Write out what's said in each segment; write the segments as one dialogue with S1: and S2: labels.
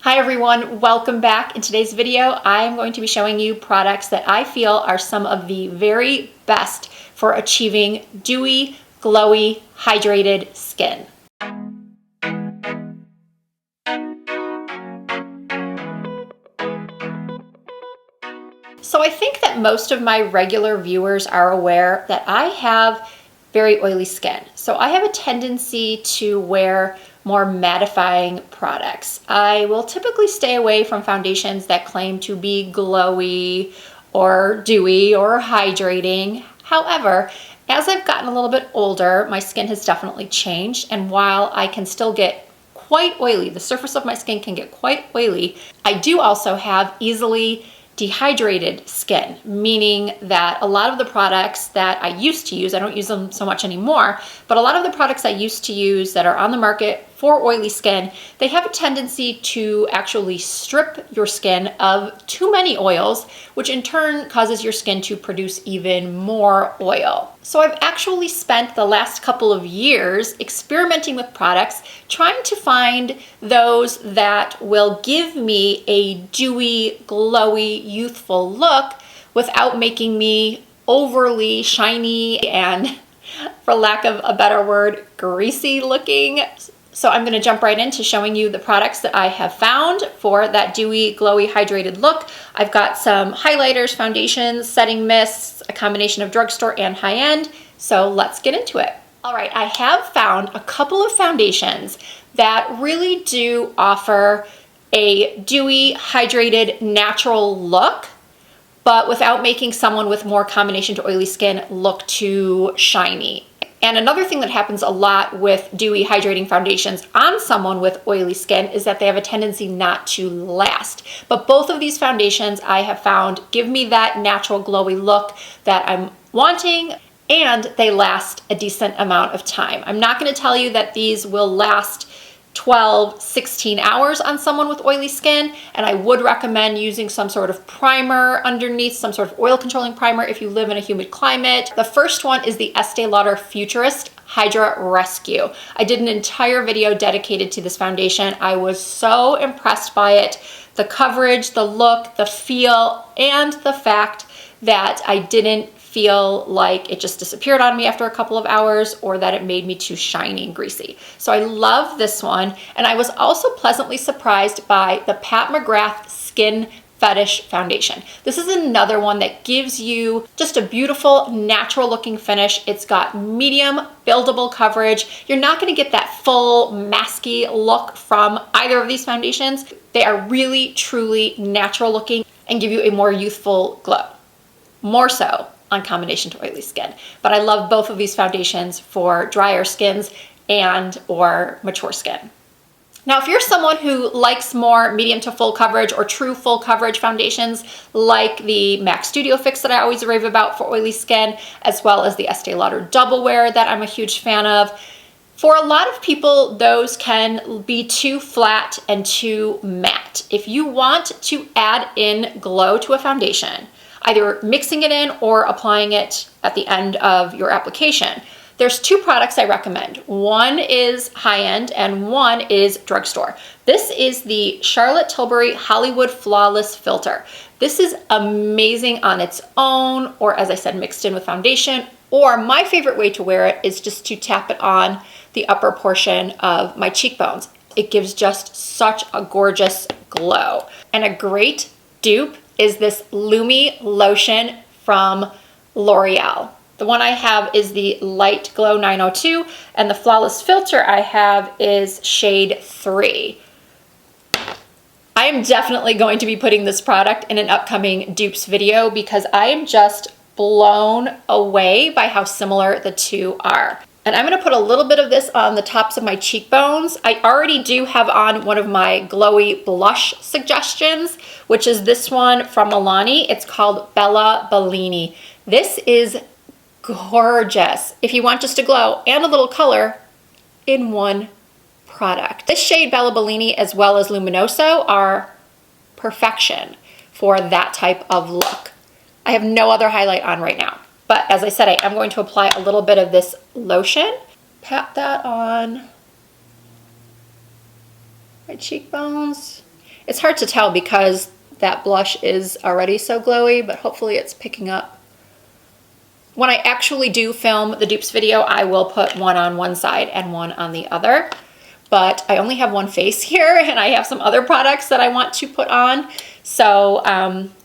S1: Hi everyone, welcome back. In today's video, I'm going to be showing you products that I feel are some of the very best for achieving dewy, glowy, hydrated skin. So I think that most of my regular viewers are aware that I have very oily skin. So I have a tendency to wear more mattifying products. I will typically stay away from foundations that claim to be glowy or dewy or hydrating. However, as I've gotten a little bit older, my skin has definitely changed. And while I can still get quite oily, the surface of my skin can get quite oily, I do also have easily dehydrated skin, meaning that a lot of the products that I used to use, I don't use them so much anymore, but a lot of the products I used to use that are on the market for oily skin, they have a tendency to actually strip your skin of too many oils, which in turn causes your skin to produce even more oil. So I've actually spent the last couple of years experimenting with products, trying to find those that will give me a dewy, glowy, youthful look without making me overly shiny and, for lack of a better word, greasy looking. So I'm going to jump right into showing you the products that I have found for that dewy, glowy, hydrated look. I've got some highlighters, foundations, setting mists, a combination of drugstore and high-end. So let's get into it. All right, I have found a couple of foundations that really do offer a dewy, hydrated, natural look, but without making someone with more combination to oily skin look too shiny. And another thing that happens a lot with dewy hydrating foundations on someone with oily skin is that they have a tendency not to last. But both of these foundations I have found give me that natural glowy look that I'm wanting, and they last a decent amount of time. I'm not going to tell you that these will last 12, 16 hours on someone with oily skin, and I would recommend using some sort of primer underneath, some sort of oil controlling primer if you live in a humid climate. The first one is the Estee Lauder Futurist Hydra Rescue. I did an entire video dedicated to this foundation. I was so impressed by it. The coverage, the look, the feel, and the fact that I didn't feel like it just disappeared on me after a couple of hours or that it made me too shiny and greasy. So I love this one. And I was also pleasantly surprised by the Mcgrath Skin Fetish foundation. This is another one that gives you just a beautiful, natural looking finish. It's got medium buildable coverage. You're not going to get that full masky look from either of these foundations. They are really, truly natural looking and give you a more youthful glow. More so on combination to oily skin. But I love both of these foundations for drier skins and or mature skin. Now, if you're someone who likes more medium to full coverage or true full coverage foundations like the MAC Studio Fix that I always rave about for oily skin, as well as the Estee Lauder Double Wear that I'm a huge fan of, for a lot of people, those can be too flat and too matte. If you want to add in glow to a foundation, either mixing it in or applying it at the end of your application, there's two products I recommend. One is high-end and one is drugstore. This is the Charlotte Tilbury Hollywood Flawless Filter. This is amazing on its own, or as I said, mixed in with foundation, or my favorite way to wear it is just to tap it on the upper portion of my cheekbones. It gives just such a gorgeous glow. And a great dupe is this Lumi lotion from L'Oreal. The one I have is the Light Glow 902, and the Flawless Filter I have is shade 3. I am definitely going to be putting this product in an upcoming dupes video because I am just blown away by how similar the two are. And I'm gonna put a little bit of this on the tops of my cheekbones. I already do have on one of my glowy blush suggestions, which is this one from Milani. It's called Bellini. This is gorgeous if you want just a glow and a little color in one product. This shade Bellini as well as Luminoso are perfection for that type of look. I have no other highlight on right now. But as I said, I am going to apply a little bit of this lotion. Pat that on my cheekbones. It's hard to tell because that blush is already so glowy, but hopefully it's picking up. When I actually do film the dupes video, I will put one on one side and one on the other. But I only have one face here and I have some other products that I want to put on. So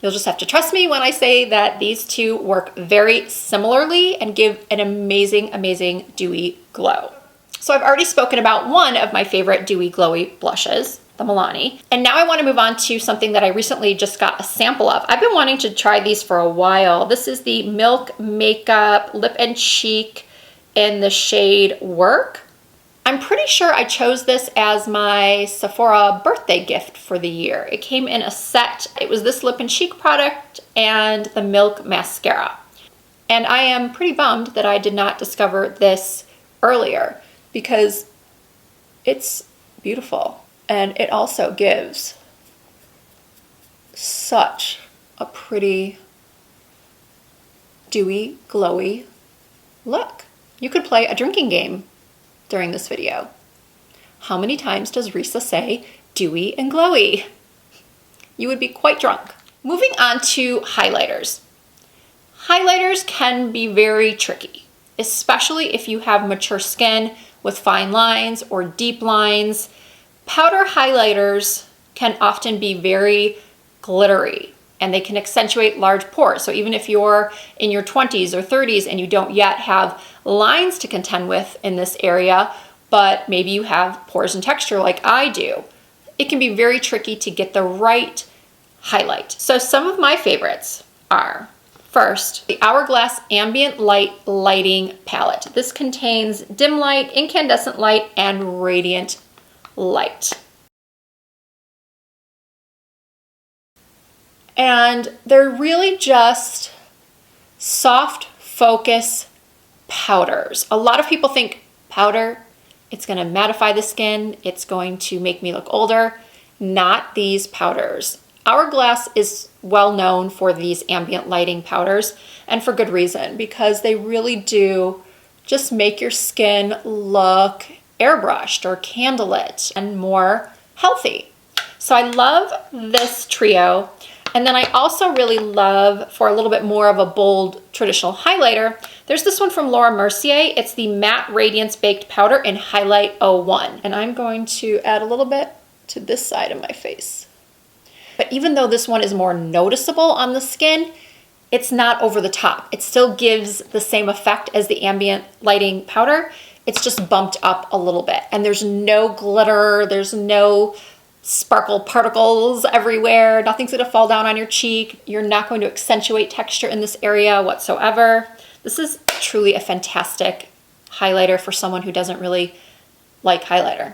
S1: you'll just have to trust me when I say that these two work very similarly and give an amazing, amazing dewy glow. So I've already spoken about one of my favorite dewy glowy blushes, the Milani. And now I want to move on to something that I recently just got a sample of. I've been wanting to try these for a while. This is the Milk Makeup Lip and Cheek in the shade Werk. I'm pretty sure I chose this as my Sephora birthday gift for the year. It came in a set. It was this lip and cheek product and the Milk mascara. And I am pretty bummed that I did not discover this earlier because it's beautiful. And it also gives such a pretty, dewy, glowy look. You could play a drinking game during this video. How many times does Risa say dewy and glowy? You would be quite drunk. Moving on to highlighters. Highlighters can be very tricky, especially if you have mature skin with fine lines or deep lines. Powder highlighters can often be very glittery and they can accentuate large pores. So even if you're in your 20s or 30s and you don't yet have lines to contend with in this area, but maybe you have pores and texture like I do, it can be very tricky to get the right highlight. So some of my favorites are, first, the Hourglass Ambient Light Lighting Palette. This contains dim light, incandescent light, and radiant light. And they're really just soft focus powders. A lot of people think powder, it's going to mattify the skin, it's going to make me look older. Not these powders. Hourglass is well known for these ambient lighting powders, and for good reason, because they really do just make your skin look airbrushed or candlelit and more healthy. So I love this trio. And then I also really love, for a little bit more of a bold traditional highlighter, there's this one from Laura Mercier. It's the Matte Radiance Baked Powder in Highlight 01. And I'm going to add a little bit to this side of my face. But even though this one is more noticeable on the skin, it's not over the top. It still gives the same effect as the ambient lighting powder. It's just bumped up a little bit. And there's no glitter, there's no sparkle particles everywhere. Nothing's gonna fall down on your cheek. You're not going to accentuate texture in this area whatsoever. This is truly a fantastic highlighter for someone who doesn't really like highlighter.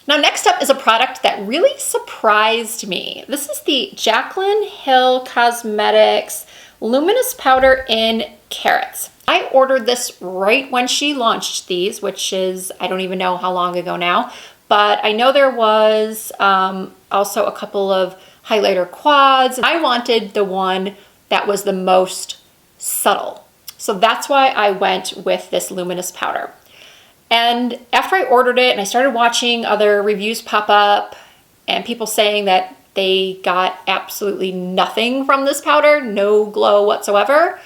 S1: Now next up is a product that really surprised me. This is the Jaclyn Hill Cosmetics Luminous Powder in Carrots. I ordered this right when she launched these, which is, I don't even know how long ago now, but I know there was also a couple of highlighter quads. I wanted the one that was the most subtle. So that's why I went with this luminous powder. And after I ordered it and I started watching other reviews pop up and people saying that they got absolutely nothing from this powder, no glow whatsoever,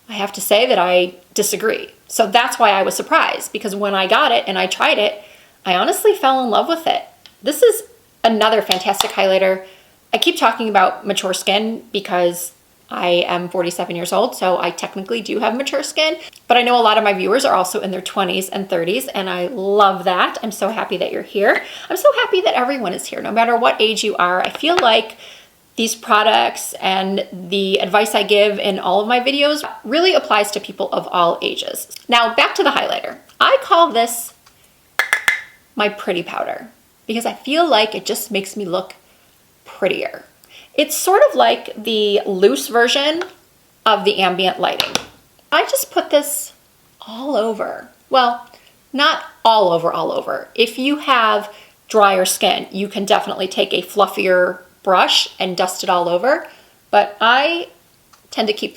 S1: I have to say that I disagree. So that's why I was surprised, because when I got it and I tried it, I honestly fell in love with it. This is another fantastic highlighter. I keep talking about mature skin because I am 47 years old, so I technically do have mature skin, but I know a lot of my viewers are also in their 20s and 30s, and I love that. I'm so happy that you're here. I'm so happy that everyone is here, no matter what age you are. I feel like these products and the advice I give in all of my videos really applies to people of all ages. Now, back to the highlighter. I call this my pretty powder because I feel like it just makes me look prettier. It's sort of like the loose version of the ambient lighting. I just put this all over. Well, not all over. If you have drier skin, you can definitely take a fluffier brush and dust it all over. But I tend to keep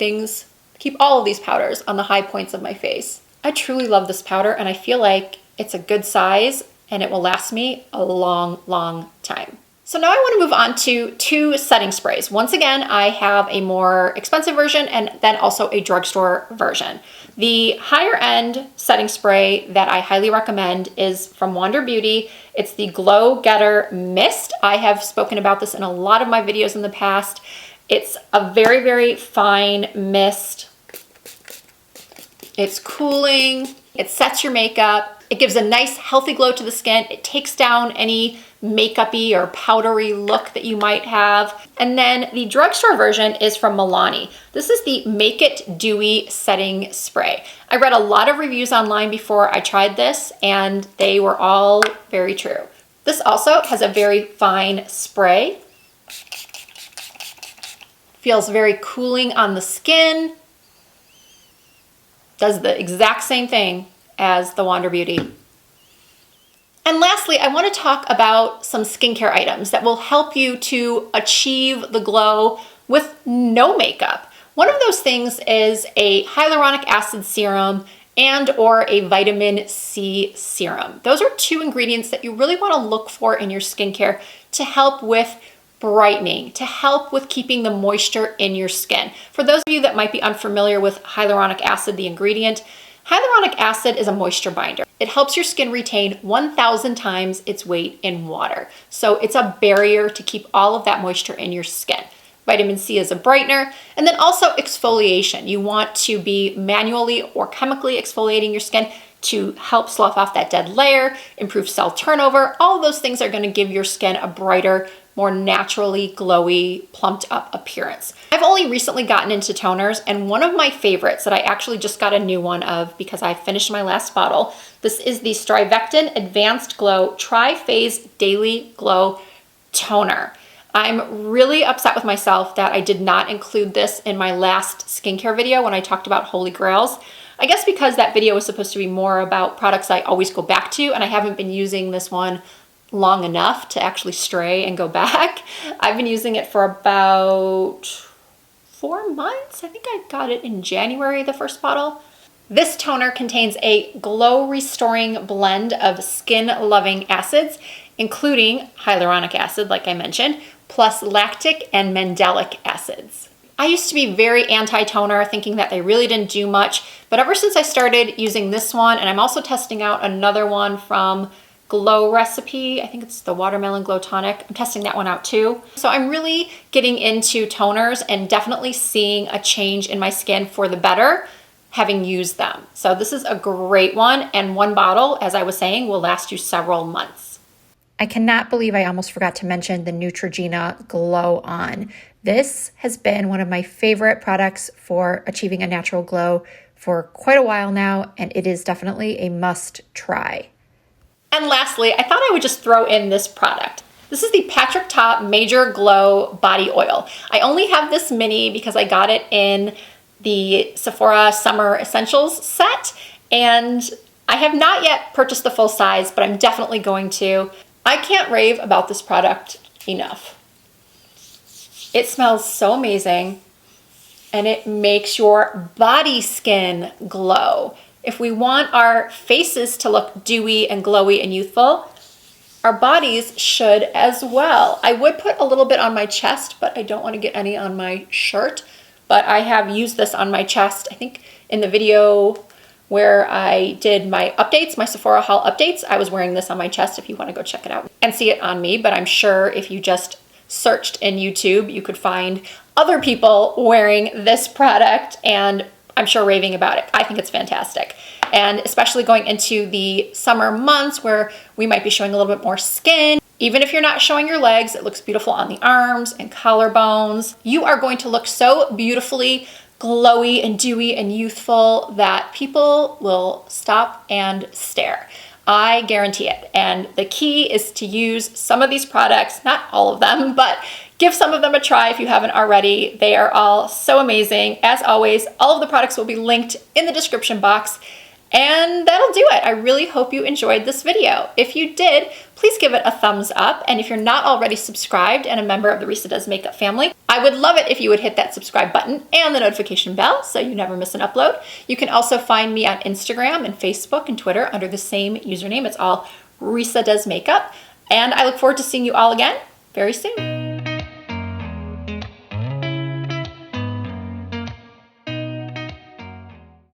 S1: all of these powders on the high points of my face. I truly love this powder and I feel like it's a good size and it will last me a long, long time. So now I want to move on to 2 setting sprays. Once again, I have a more expensive version and then also a drugstore version. The higher end setting spray that I highly recommend is from Wander Beauty. It's the Glow Getter Mist. I have spoken about this in a lot of my videos in the past. It's a very, very fine mist. It's cooling. It sets your makeup. It gives a nice healthy glow to the skin. It takes down any makeup-y or powdery look that you might have. And then the drugstore version is from Milani. This is the Make It Dewy Setting Spray. I read a lot of reviews online before I tried this, and they were all very true. This also has a very fine spray. Feels very cooling on the skin. Does the exact same thing as the Wander Beauty. And lastly, I want to talk about some skincare items that will help you to achieve the glow with no makeup. One of those things is a hyaluronic acid serum and or a vitamin C serum. Those are 2 ingredients that you really want to look for in your skincare to help with brightening, to help with keeping the moisture in your skin. For those of you that might be unfamiliar with hyaluronic acid, the ingredient, hyaluronic acid is a moisture binder. It helps your skin retain 1,000 times its weight in water. So it's a barrier to keep all of that moisture in your skin. Vitamin C is a brightener, and then also exfoliation. You want to be manually or chemically exfoliating your skin to help slough off that dead layer, improve cell turnover. All of those things are going to give your skin a brighter, more naturally glowy, plumped up appearance. I've only recently gotten into toners, and one of my favorites that I actually just got a new one of because I finished my last bottle, this is the Strivectin Advanced Glow Tri-Phase Daily Glow Toner. I'm really upset with myself that I did not include this in my last skincare video when I talked about Holy Grails. I guess because that video was supposed to be more about products I always go back to, and I haven't been using this one long enough to actually stray and go back. I've been using it for about 4 months. I think I got it in January, the first bottle. This toner contains a glow restoring blend of skin loving acids, including hyaluronic acid, like I mentioned, plus lactic and mandelic acids. I used to be very anti-toner, thinking that they really didn't do much, but ever since I started using this one, and I'm also testing out another one from Glow Recipe, I think it's the Watermelon Glow Tonic. I'm testing that one out too. So I'm really getting into toners and definitely seeing a change in my skin for the better having used them. So this is a great one, and 1 bottle, as I was saying, will last you several months. I cannot believe I almost forgot to mention the Neutrogena Glow On. This has been one of my favorite products for achieving a natural glow for quite a while now, and it is definitely a must try. And lastly, I thought I would just throw in this product. This is the Patrick Ta Major Glow Body Oil. I only have this mini because I got it in the Sephora Summer Essentials set, and I have not yet purchased the full size, but I'm definitely going to. I can't rave about this product enough. It smells so amazing, and it makes your body skin glow. If we want our faces to look dewy and glowy and youthful, our bodies should as well. I would put a little bit on my chest, but I don't want to get any on my shirt. But I have used this on my chest. I think in the video where I did my updates, my Sephora haul updates, I was wearing this on my chest if you want to go check it out and see it on me. But I'm sure if you just searched in YouTube, you could find other people wearing this product and I'm sure raving about it. I think it's fantastic. And especially going into the summer months where we might be showing a little bit more skin. Even if you're not showing your legs, it looks beautiful on the arms and collarbones. You are going to look so beautifully glowy and dewy and youthful that people will stop and stare. I guarantee it. And the key is to use some of these products, not all of them, but give some of them a try if you haven't already. They are all so amazing. As always, all of the products will be linked in the description box. And that'll do it. I really hope you enjoyed this video. If you did, please give it a thumbs up. And if you're not already subscribed and a member of the Risa Does Makeup family, I would love it if you would hit that subscribe button and the notification bell so you never miss an upload. You can also find me on Instagram and Facebook and Twitter under the same username. It's all Risa Does Makeup. And I look forward to seeing you all again very soon.